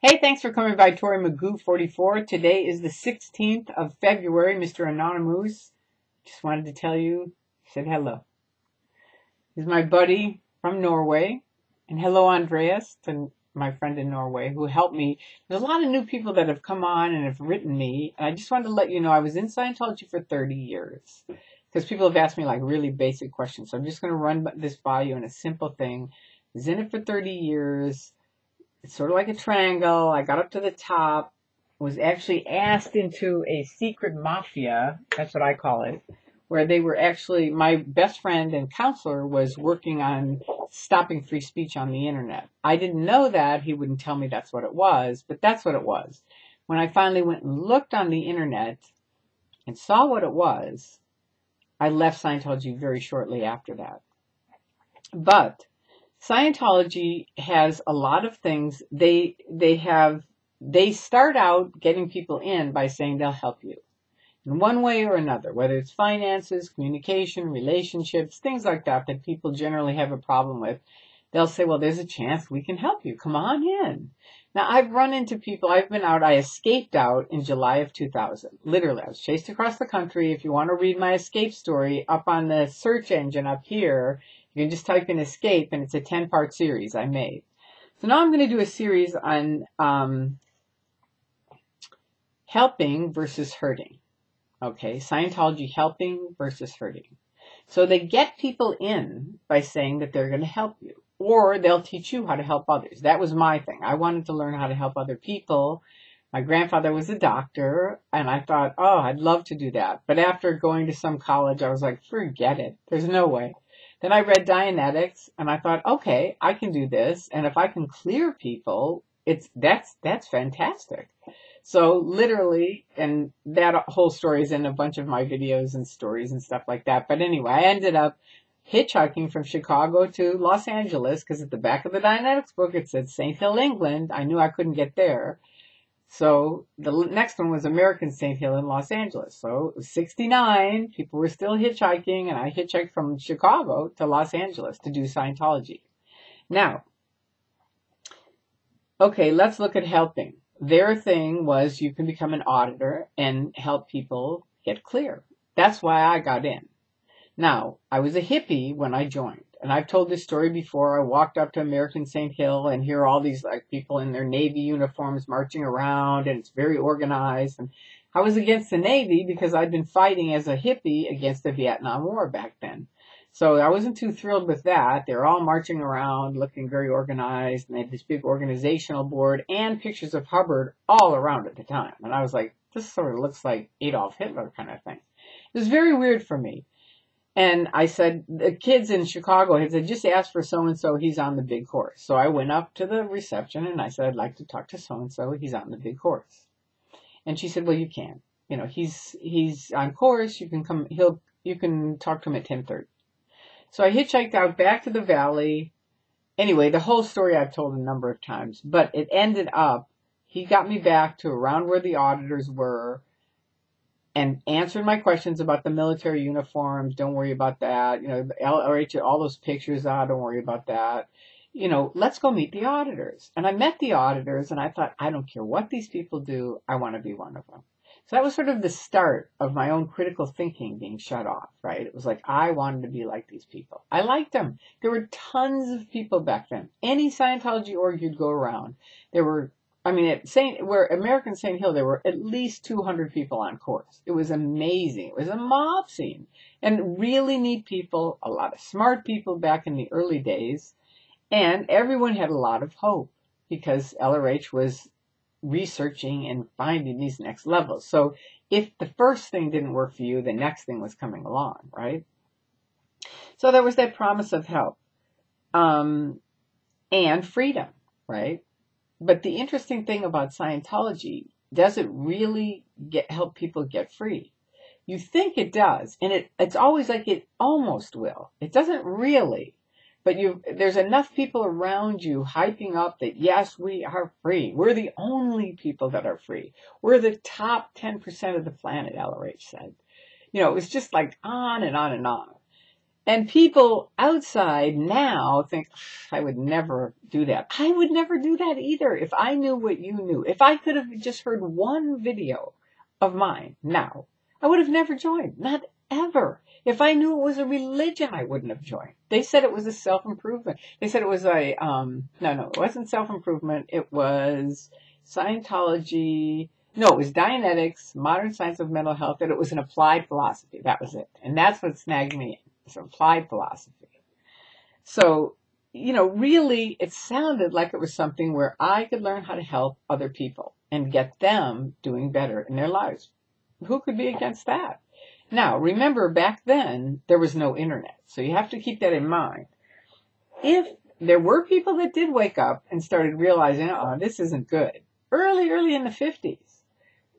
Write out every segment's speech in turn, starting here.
Hey, thanks for coming by, Tori Magoo 44. Today is the 16th of February, Mr. Anonymous. Just wanted to tell you, said hello. He's my buddy from Norway. And hello, Andreas, to my friend in Norway who helped me. There's a lot of new people that have come on and have written me. And I just wanted to let you know I was in Scientology for 30 years. Because people have asked me like really basic questions. So I'm just going to run this by you in a simple thing. I was in it for 30 years. It's sort of like a triangle. I got up to the top, was actually asked into a secret mafia, that's what I call it, where they were actually, my best friend and counselor was working on stopping free speech on the internet. I didn't know that. He wouldn't tell me that's what it was, but that's what it was. When I finally went and looked on the internet and saw what it was, I left Scientology very shortly after that. But Scientology has a lot of things. They start out getting people in by saying they'll help you in one way or another, whether it's finances, communication, relationships, things like that that people generally have a problem with. They'll say, well, there's a chance we can help you. Come on in. Now, I've run into people. I escaped out in July of 2000. Literally, I was chased across the country. If you want to read my escape story, up on the search engine up here, you can just type in escape, and it's a 10-part series I made. So now I'm going to do a series on helping versus hurting. Okay, Scientology helping versus hurting. So they get people in by saying that they're going to help you, or they'll teach you how to help others. That was my thing. I wanted to learn how to help other people. My grandfather was a doctor, and I thought, oh, I'd love to do that. But after going to some college, I was like, forget it. There's no way. Then I read Dianetics, and I thought, okay, I can do this. And if I can clear people, that's fantastic. So literally, and that whole story is in a bunch of my videos and stories and stuff like that. But anyway, I ended up hitchhiking from Chicago to Los Angeles because at the back of the Dianetics book it said St. Hill, England. I knew I couldn't get there. So the next one was American St. Hill in Los Angeles. So it was 69. People were still hitchhiking, and I hitchhiked from Chicago to Los Angeles to do Scientology. Now, okay, let's look at helping. Their thing was you can become an auditor and help people get clear. That's why I got in. Now, I was a hippie when I joined. And I've told this story before. I walked up to American St. Hill and hear all these like people in their Navy uniforms marching around, and it's very organized. And I was against the Navy because I'd been fighting as a hippie against the Vietnam War back then. So I wasn't too thrilled with that. They were all marching around, looking very organized, and they had this big organizational board and pictures of Hubbard all around at the time. And I was like, this sort of looks like Adolf Hitler kind of thing. It was very weird for me. And I said, the kids in Chicago had said, just ask for so-and-so, he's on the big horse. So I went up to the reception and I said, I'd like to talk to so-and-so, he's on the big horse. And she said, well, you can. You know, he's on course, you can come, you can talk to him at 10:30. So I hitchhiked out back to the valley. Anyway, the whole story I've told a number of times, but it ended up, he got me back to around where the auditors were, and answered my questions about the military uniforms. Don't worry about that. You know, the LRH, all those pictures, don't worry about that. You know, let's go meet the auditors. And I met the auditors, and I thought, I don't care what these people do. I want to be one of them. So that was sort of the start of my own critical thinking being shut off, right? It was like, I wanted to be like these people. I liked them. There were tons of people back then. Any Scientology org you'd go around, there were, I mean, where American St. Hill, there were at least 200 people on course. It was amazing. It was a mob scene. And really neat people, a lot of smart people back in the early days. And everyone had a lot of hope because LRH was researching and finding these next levels. So if the first thing didn't work for you, the next thing was coming along, right? So there was that promise of help and freedom, right? But the interesting thing about Scientology, does it really help people get free? You think it does, and it's always like it almost will. It doesn't really. But there's enough people around you hyping up that, yes, we are free. We're the only people that are free. We're the top 10% of the planet, LRH said. You know, it was just like on and on and on. And people outside now think, I would never do that. I would never do that either if I knew what you knew. If I could have just heard one video of mine now, I would have never joined. Not ever. If I knew it was a religion, I wouldn't have joined. They said it was a self-improvement. They said it was no, it wasn't self-improvement. It was Scientology. No, it was Dianetics, Modern Science of Mental Health, and it was an applied philosophy. That was it. And that's what snagged me in. It's applied philosophy. So, really, it sounded like it was something where I could learn how to help other people and get them doing better in their lives. Who could be against that? Now, remember, back then, there was no internet. So you have to keep that in mind. If there were people that did wake up and started realizing, oh, this isn't good, early in the 50s.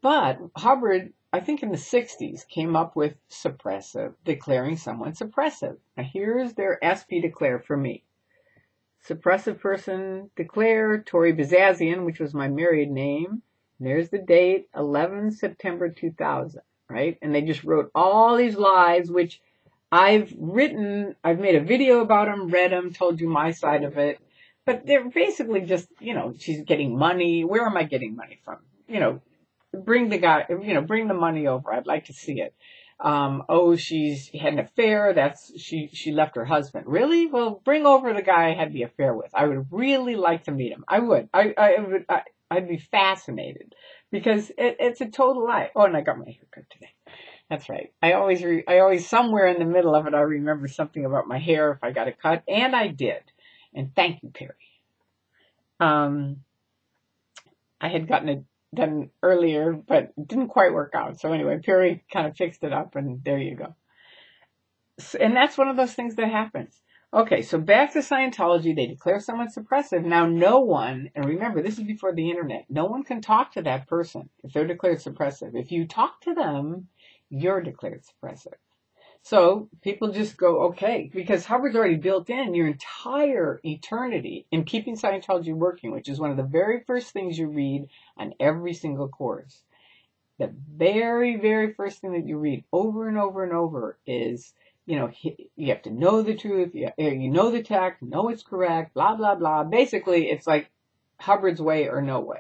But Hubbard, I think in the 60s, came up with suppressive, declaring someone suppressive. Now here's their SP declare for me. Suppressive person declare, Tori Bazazian, which was my married name. And there's the date, 11 September 2000, right? And they just wrote all these lies, which I've made a video about them, read them, told you my side of it. But they're basically just, she's getting money. Where am I getting money from? Bring the money over. I'd like to see it. She's had an affair. She left her husband. Really? Well, bring over the guy I had the affair with. I would really like to meet him. I would. I'd be fascinated because it's a total lie. Oh, and I got my hair cut today. That's right. I always somewhere in the middle of it, I remember something about my hair if I got it cut, and I did. And thank you, Perry. I had gotten it done earlier, but it didn't quite work out. So anyway, Perry kind of fixed it up, and there you go. And that's one of those things that happens. Okay, so back to Scientology, they declare someone suppressive. Now no one, and remember, this is before the internet, no one can talk to that person if they're declared suppressive. If you talk to them, you're declared suppressive. So people just go, okay, because Hubbard's already built in your entire eternity in keeping Scientology working, which is one of the very first things you read on every single course. The very, very first thing that you read over and over and over is, you have to know the truth, you know the text, know it's correct, blah, blah, blah. Basically, it's like Hubbard's way or no way.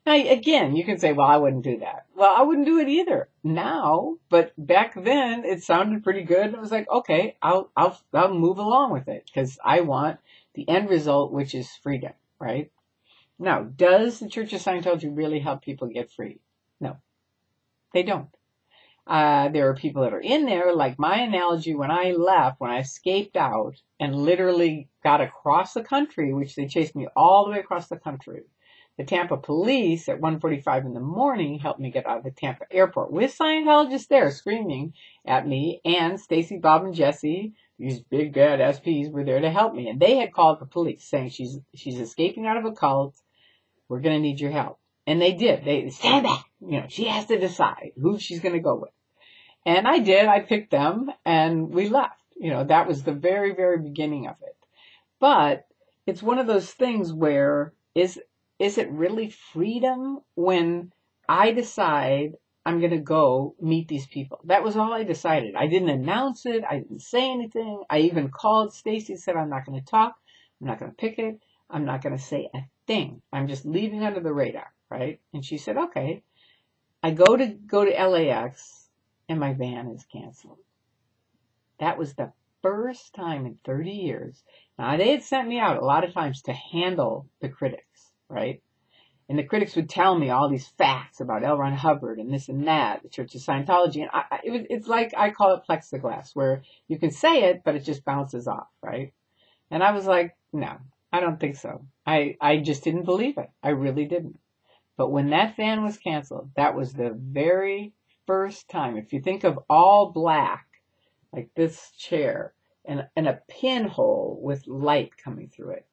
Now, again, you can say, well, I wouldn't do that. Well, I wouldn't do it either now, but back then it sounded pretty good. It was like, okay, I'll move along with it because I want the end result, which is freedom, right? Now, does the Church of Scientology really help people get free? No, they don't. There are people that are in there, like my analogy when I left, when I escaped out and literally got across the country, which they chased me all the way across the country. The Tampa police at 1:45 in the morning helped me get out of the Tampa airport with Scientologists there screaming at me, and Stacy, Bob, and Jesse, these big bad SPs, were there to help me. And they had called the police saying she's escaping out of a cult. We're going to need your help. And they did. They stand back. She has to decide who she's going to go with. And I did. I picked them and we left. That was the very, very beginning of it. But it's one of those things where is it really freedom when I decide I'm going to go meet these people? That was all I decided. I didn't announce it. I didn't say anything. I even called Stacy and said, I'm not going to talk. I'm not going to pick it. I'm not going to say a thing. I'm just leaving under the radar, right? And she said, okay. I go to LAX and my van is canceled. That was the first time in 30 years. Now, they had sent me out a lot of times to handle the critics. Right? And the critics would tell me all these facts about L. Ron Hubbard and this and that, the Church of Scientology. And it's like, I call it plexiglass, where you can say it, but it just bounces off, right? And I was like, no, I don't think so. I just didn't believe it. I really didn't. But when that van was canceled, that was the very first time. If you think of all black, like this chair, and a pinhole with light coming through it,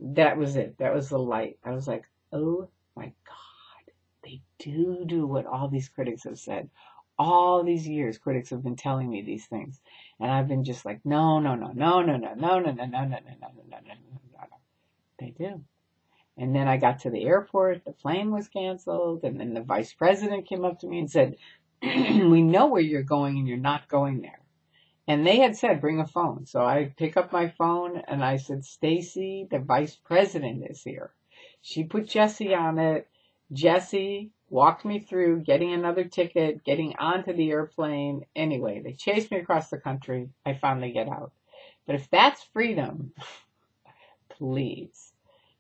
that was it. That was the light. I was like, oh my God, they do what all these critics have said. All these years, critics have been telling me these things. And I've been just like, no. They do. And then I got to the airport, the plane was canceled, and then the vice president came up to me and said, we know where you're going and you're not going there. And they had said, bring a phone. So I pick up my phone and I said, Stacy, the vice president is here. She put Jesse on it. Jesse walked me through getting another ticket, getting onto the airplane. Anyway, they chased me across the country. I finally get out. But if that's freedom, please.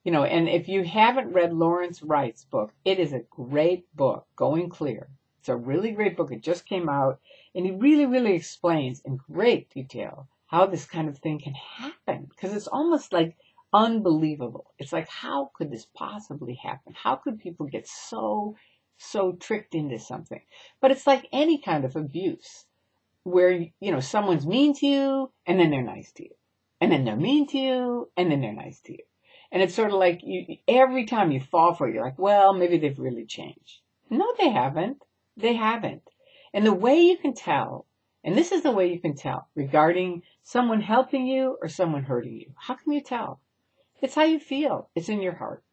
You know, and if you haven't read Lawrence Wright's book, it is a great book, Going Clear. It's a really great book. It just came out, and he really, really explains in great detail how this kind of thing can happen, because it's almost like unbelievable. It's like, how could this possibly happen? How could people get so tricked into something? But it's like any kind of abuse where, you know, someone's mean to you, and then they're nice to you. And then they're mean to you, and then they're nice to you. And it's sort of like every time you fall for it, you're like, well, maybe they've really changed. No, they haven't. They haven't. And the way you can tell, and this is the way you can tell regarding someone helping you or someone hurting you. How can you tell? It's how you feel. It's in your heart.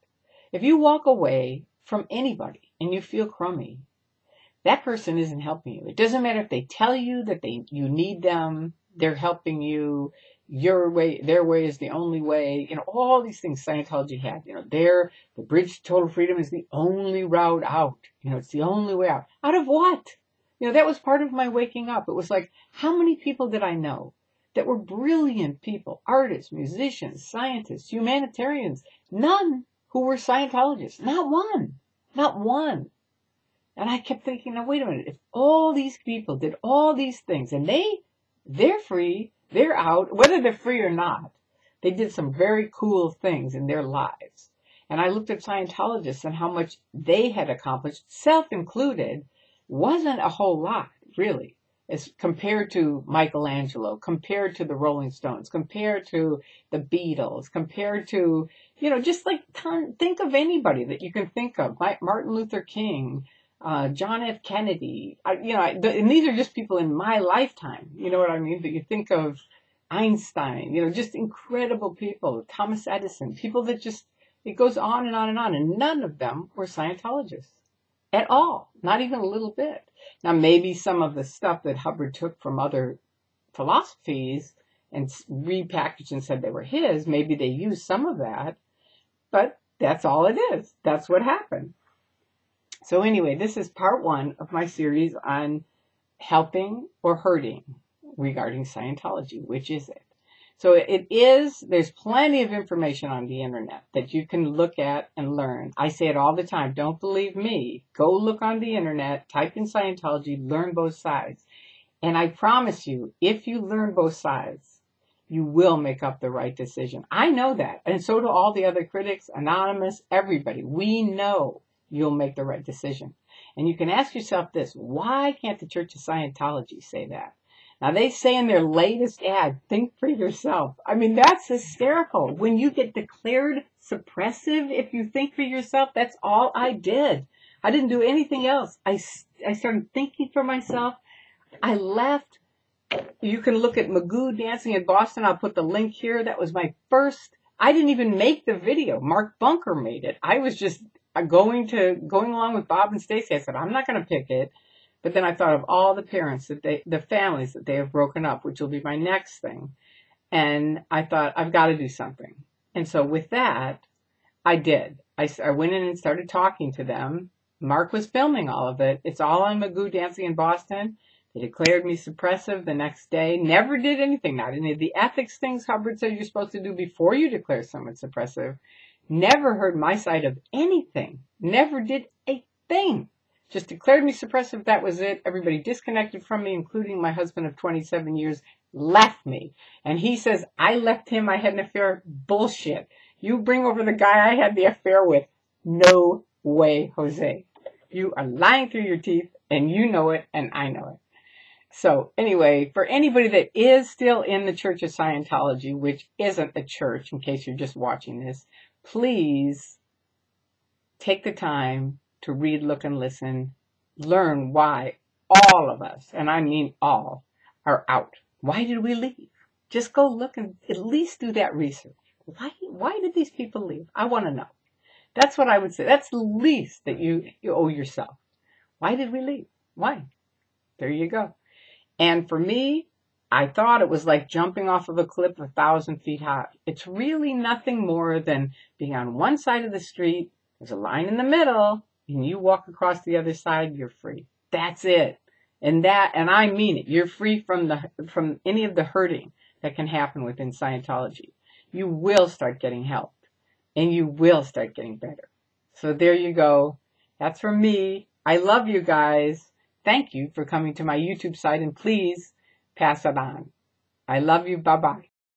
If you walk away from anybody and you feel crummy, that person isn't helping you. It doesn't matter if they tell you that you need them, they're helping you, your way, their way is the only way. You know, all these things Scientology had. You know, the bridge to total freedom is the only route out. You know, it's the only way out. Out of what? You know, that was part of my waking up. It was like, how many people did I know that were brilliant people, artists, musicians, scientists, humanitarians, none who were Scientologists. Not one. Not one. And I kept thinking, now wait a minute, if all these people did all these things and they're free, they're out, whether they're free or not, they did some very cool things in their lives. And I looked at Scientologists and how much they had accomplished, self-included, wasn't a whole lot, really, as compared to Michelangelo, compared to the Rolling Stones, compared to the Beatles, compared to, you know, just like think of anybody that you can think of, Martin Luther King, John F. Kennedy, and these are just people in my lifetime, you know what I mean? But you think of Einstein, you know, just incredible people, Thomas Edison, people that just, it goes on and on and on, and none of them were Scientologists at all, not even a little bit. Now, maybe some of the stuff that Hubbard took from other philosophies and repackaged and said they were his, maybe they used some of that, but that's all it is. That's what happened. So anyway, this is part 1 of my series on helping or hurting regarding Scientology. Which is it? So there's plenty of information on the internet that you can look at and learn. I say it all the time. Don't believe me. Go look on the internet, type in Scientology, learn both sides. And I promise you, if you learn both sides, you will make up the right decision. I know that. And so do all the other critics, Anonymous, everybody. We know you'll make the right decision. And you can ask yourself this, why can't the Church of Scientology say that? Now, they say in their latest ad, think for yourself. I mean, that's hysterical. When you get declared suppressive, if you think for yourself, that's all I did. I didn't do anything else. I started thinking for myself. I left. You can look at Magoo Dancing in Boston. I'll put the link here. That was my first. I didn't even make the video. Mark Bunker made it. I was just going along with Bob and Stacy. I said, I'm not going to pick it. But then I thought of all the parents the families that they have broken up, which will be my next thing. And I thought, I've got to do something. And so with that, I did. I went in and started talking to them. Mark was filming all of it. It's all on Magoo Dancing in Boston. They declared me suppressive the next day. Never did anything. Not any of the ethics things Hubbard said you're supposed to do before you declare someone suppressive. Never heard my side of anything. Never did a thing. Just declared me suppressive. That was it. Everybody disconnected from me, including my husband of 27 years, left me. And he says, I left him. I had an affair. Bullshit. You bring over the guy I had the affair with. No way, Jose. You are lying through your teeth, and you know it, and I know it. So anyway, for anybody that is still in the Church of Scientology, which isn't a church, in case you're just watching this, please take the time to read, look, and listen. Learn why all of us, and I mean all, are out. Why did we leave? Just go look and at least do that research. Why did these people leave? I want to know. That's what I would say. That's the least that you owe yourself. Why did we leave? Why? There you go. And for me, I thought it was like jumping off of a cliff 1,000 feet high. It's really nothing more than being on one side of the street, there's a line in the middle, and you walk across the other side, you're free. That's it. And I mean it. You're free from any of the hurting that can happen within Scientology. You will start getting help, and you will start getting better. So there you go. That's from me. I love you guys. Thank you for coming to my YouTube site, and please pass it on. I love you. Bye-bye.